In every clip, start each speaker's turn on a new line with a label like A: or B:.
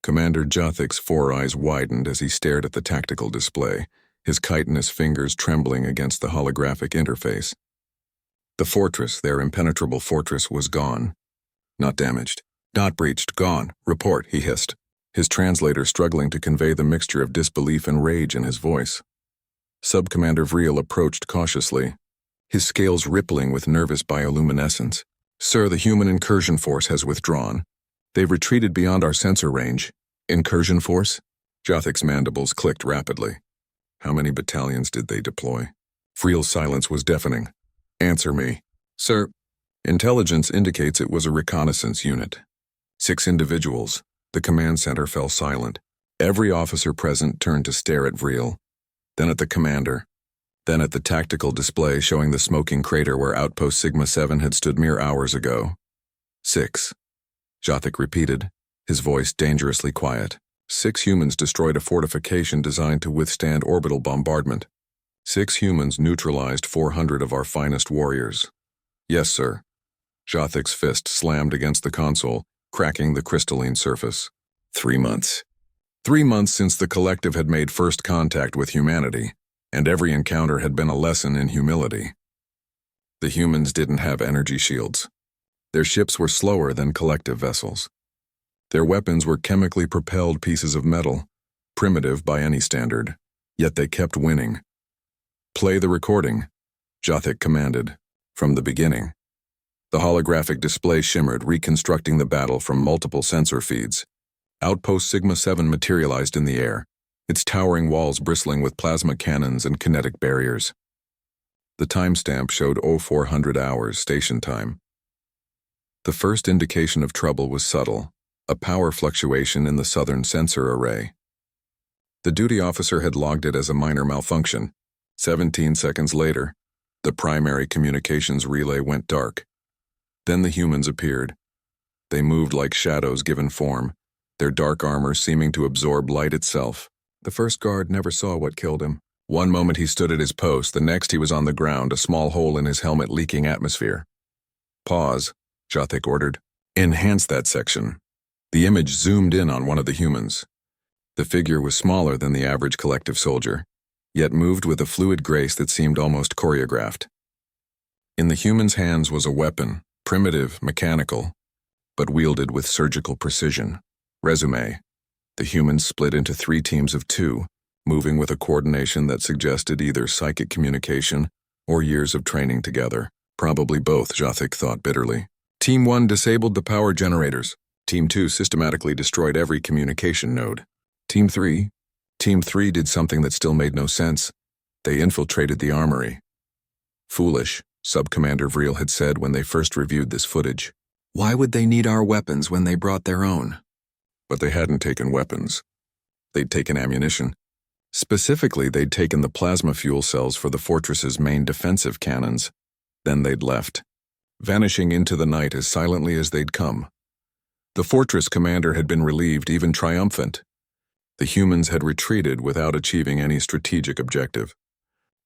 A: Commander Jothik's four eyes widened as he stared at the tactical display, his chitinous fingers trembling against the holographic interface. The fortress, their impenetrable fortress, was gone. Not damaged. Not breached. Gone. Report, he hissed, his translator struggling to convey the mixture of disbelief and rage in his voice. Sub-Commander Vreel approached cautiously, his scales rippling with nervous bioluminescence. Sir, the human incursion force has withdrawn. They've retreated beyond our sensor range. Incursion force? Jothik's mandibles clicked rapidly. How many battalions did they deploy? Vreel's silence was deafening. Answer me. Sir, intelligence indicates it was a reconnaissance unit. 6 individuals. The command center fell silent. Every officer present turned to stare at Vreel, then at the commander, then at the tactical display showing the smoking crater where Outpost Sigma 7 had stood mere hours ago. 6. Jothik repeated, his voice dangerously quiet. 6 humans destroyed a fortification designed to withstand orbital bombardment. 6 humans neutralized 400 of our finest warriors. Yes, sir. Jothik's fist slammed against the console, cracking the crystalline surface. 3 months. 3 months since the collective had made first contact with humanity, and every encounter had been a lesson in humility. The humans didn't have energy shields. Their ships were slower than collective vessels. Their weapons were chemically propelled pieces of metal, primitive by any standard, yet they kept winning. Play the recording, Jothik commanded, from the beginning. The holographic display shimmered, reconstructing the battle from multiple sensor feeds. Outpost Sigma 7 materialized in the air, its towering walls bristling with plasma cannons and kinetic barriers. The timestamp showed 0400 hours station time. The first indication of trouble was subtle, a power fluctuation in the southern sensor array. The duty officer had logged it as a minor malfunction. 17 seconds later, the primary communications relay went dark. Then the humans appeared. They moved like shadows given form, their dark armor seeming to absorb light itself. The first guard never saw what killed him. One moment he stood at his post, the next he was on the ground, a small hole in his helmet leaking atmosphere. Pause, Jothik ordered. Enhance that section. The image zoomed in on one of the humans. The figure was smaller than the average collective soldier, yet moved with a fluid grace that seemed almost choreographed. In the human's hands was a weapon, primitive, mechanical, but wielded with surgical precision. Resume. The humans split into 3 teams of 2, moving with a coordination that suggested either psychic communication or years of training together. Probably both, Jothik thought bitterly. Team 1 disabled the power generators. Team 2 systematically destroyed every communication node. Team 3 did something that still made no sense. They infiltrated the armory. Foolish, Sub-Commander Vreel had said when they first reviewed this footage. Why would they need our weapons when they brought their own? But they hadn't taken weapons. They'd taken ammunition. Specifically, they'd taken the plasma fuel cells for the fortress's main defensive cannons. Then they'd left, vanishing into the night as silently as they'd come. The fortress commander had been relieved, even triumphant. The humans had retreated without achieving any strategic objective.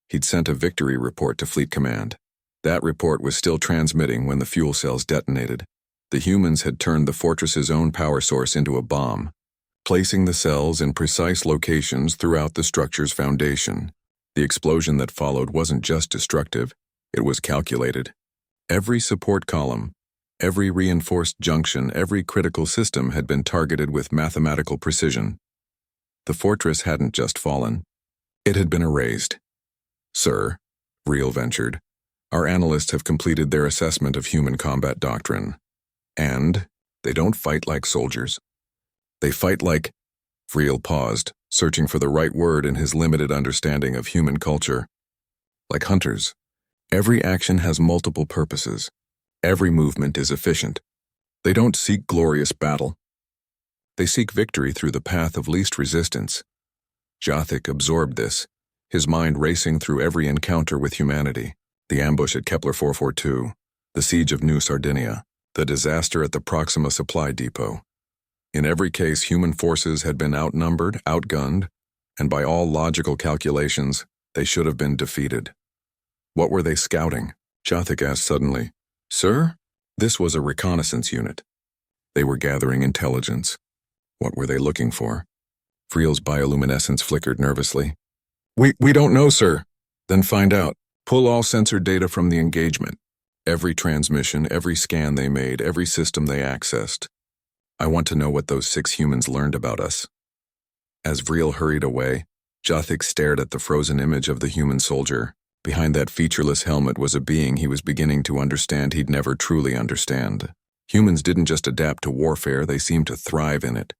A: He'd sent a victory report to Fleet Command. That report was still transmitting when the fuel cells detonated. The humans had turned the fortress's own power source into a bomb, placing the cells in precise locations throughout the structure's foundation. The explosion that followed wasn't just destructive, it was calculated. Every support column, every reinforced junction, every critical system had been targeted with mathematical precision. The fortress hadn't just fallen, it had been erased. Sir, Vreel ventured, our analysts have completed their assessment of human combat doctrine. And they don't fight like soldiers. They fight like... Vreel paused, searching for the right word in his limited understanding of human culture. Like hunters. Every action has multiple purposes. Every movement is efficient. They don't seek glorious battle. They seek victory through the path of least resistance. Jothik absorbed this, his mind racing through every encounter with humanity. The ambush at Kepler 442, the siege of New Sardinia, the disaster at the Proxima supply depot. In every case, human forces had been outnumbered, outgunned, and by all logical calculations, they should have been defeated. What were they scouting? Jothik asked suddenly. Sir? This was a reconnaissance unit. They were gathering intelligence. What were they looking for? Friel's bioluminescence flickered nervously. We don't know, sir. Then find out. Pull all sensor data from the engagement. Every transmission, every scan they made, every system they accessed. I want to know what those 6 humans learned about us. As Vreel hurried away, Jothik stared at the frozen image of the human soldier. Behind that featureless helmet was a being he was beginning to understand he'd never truly understand. Humans didn't just adapt to warfare, they seemed to thrive in it.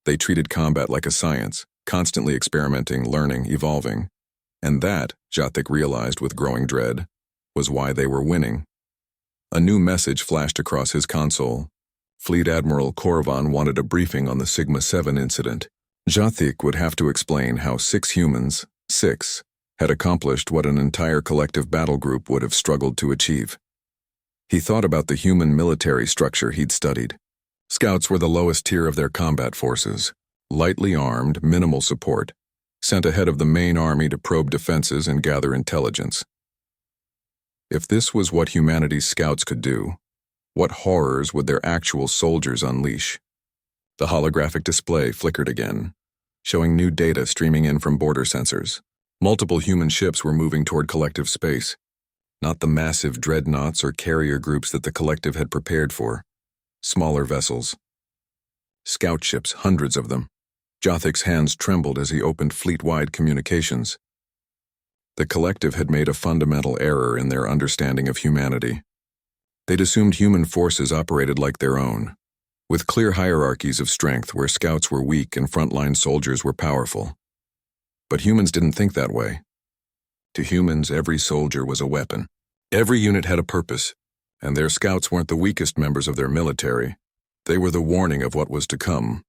A: They treated combat like a science, constantly experimenting, learning, evolving. And that, Jothik realized with growing dread, was why they were winning. A new message flashed across his console. Fleet Admiral Korvan wanted a briefing on the Sigma-7 incident. Jothik would have to explain how 6 humans, 6, had accomplished what an entire collective battle group would have struggled to achieve. He thought about the human military structure he'd studied. Scouts were the lowest tier of their combat forces, lightly armed, minimal support, sent ahead of the main army to probe defenses and gather intelligence. If this was what humanity's scouts could do, what horrors would their actual soldiers unleash? The holographic display flickered again, showing new data streaming in from border sensors. Multiple human ships were moving toward collective space, not the massive dreadnoughts or carrier groups that the collective had prepared for. Smaller vessels. Scout ships, hundreds of them. Jothik's hands trembled as he opened fleet-wide communications. The collective had made a fundamental error in their understanding of humanity. They'd assumed human forces operated like their own, with clear hierarchies of strength where scouts were weak and frontline soldiers were powerful. But humans didn't think that way. To humans, every soldier was a weapon. Every unit had a purpose, and their scouts weren't the weakest members of their military. They were the warning of what was to come.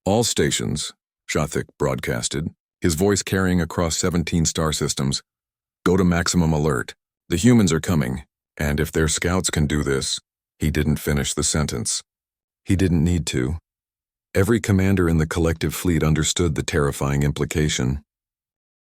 A: All stations, Jothik broadcasted, his voice carrying across 17 star systems, go to maximum alert. The humans are coming, and if their scouts can do this, he didn't finish the sentence. He didn't need to. Every commander in the collective fleet understood the terrifying implication.